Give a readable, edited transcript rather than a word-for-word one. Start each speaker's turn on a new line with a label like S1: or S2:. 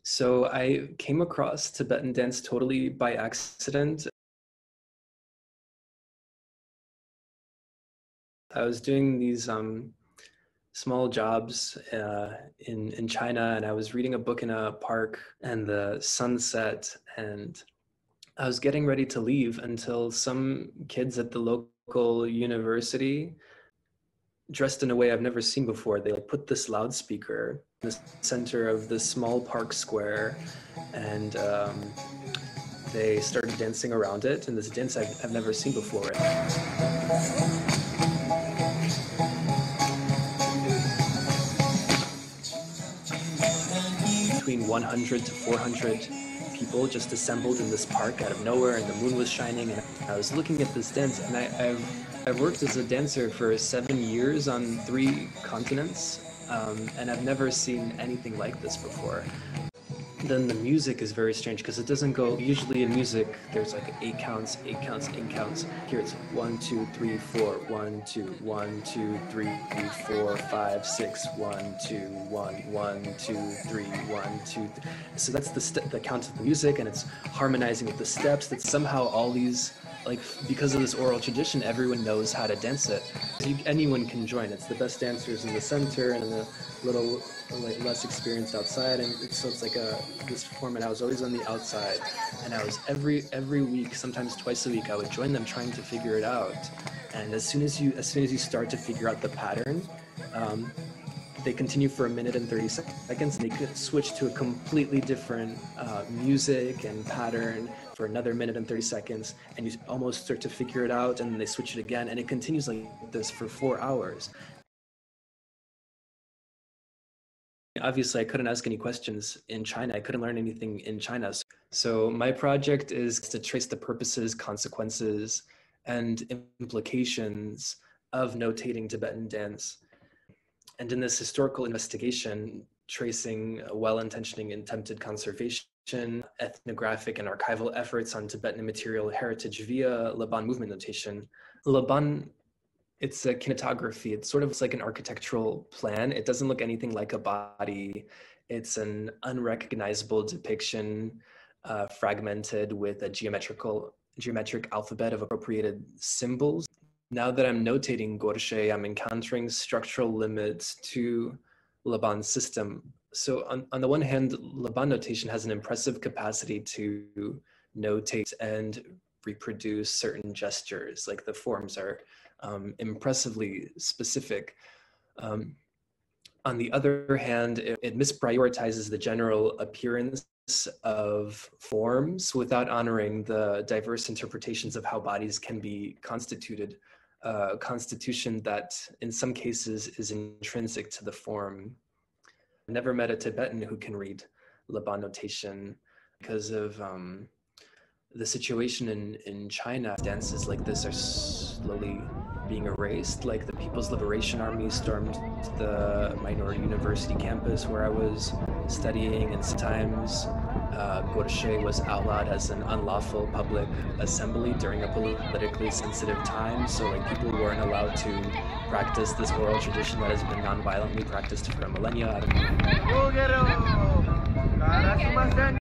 S1: So I came across Tibetan dance totally by accident. I was doing these small jobs in China, and I was reading a book in a park, and the sun set, and I was getting ready to leave until some kids at the local university, dressed in a way I've never seen before, they put this loudspeaker in the center of this small park square, and they started dancing around it, and this dance I've never seen before. Between 100 to 400 people just assembled in this park out of nowhere, and the moon was shining, and I was looking at this dance, and I've worked as a dancer for 7 years on 3 continents, and I've never seen anything like this before. Then the music is very strange because it doesn't go, usually in music there's like 8 counts, 8 counts, 8 counts. Here it's 1 2 3 4, 1 2 1 2 3 4 5 6 1 2 1 1 2 3 1 2 3. So that's the count of the music, and it's harmonizing with the steps. That somehow all these, like, because of this oral tradition, everyone knows how to dance it. Anyone can join. It's the best dancers in the center and the little less experienced outside, and so it's like this form. And I was always on the outside, and I was every week, sometimes twice a week, I would join them trying to figure it out. And as soon as you start to figure out the pattern, they continue for 1 minute and 30 seconds, and they could switch to a completely different music and pattern for another 1 minute and 30 seconds, and you almost start to figure it out, and then they switch it again, and it continues like this for 4 hours. Obviously, I couldn't ask any questions in China. I couldn't learn anything in China. So my project is to trace the purposes, consequences, and implications of notating Tibetan dance. And in this historical investigation, tracing well-intentioning attempted conservation, ethnographic and archival efforts on Tibetan immaterial heritage via Laban movement notation. Laban, it's a kinetography. It's sort of like an architectural plan. It doesn't look anything like a body. It's an unrecognizable depiction, fragmented with a geometric alphabet of appropriated symbols. Now that I'm notating Gorshe, I'm encountering structural limits to Laban's system. So on the one hand, Laban notation has an impressive capacity to notate and reproduce certain gestures, like the forms are impressively specific. On the other hand, it misprioritizes the general appearance of forms without honoring the diverse interpretations of how bodies can be constituted, constitution that in some cases is intrinsic to the form. I've never met a Tibetan who can read Laban notation because of the situation in China. Dances like this are slowly being erased. Like the People's Liberation Army stormed the minority university campus where I was studying, and sometimes Gorshe was outlawed as an unlawful public assembly during a politically sensitive time. So like people weren't allowed to practice this oral tradition that has been non-violently practiced for a millennia.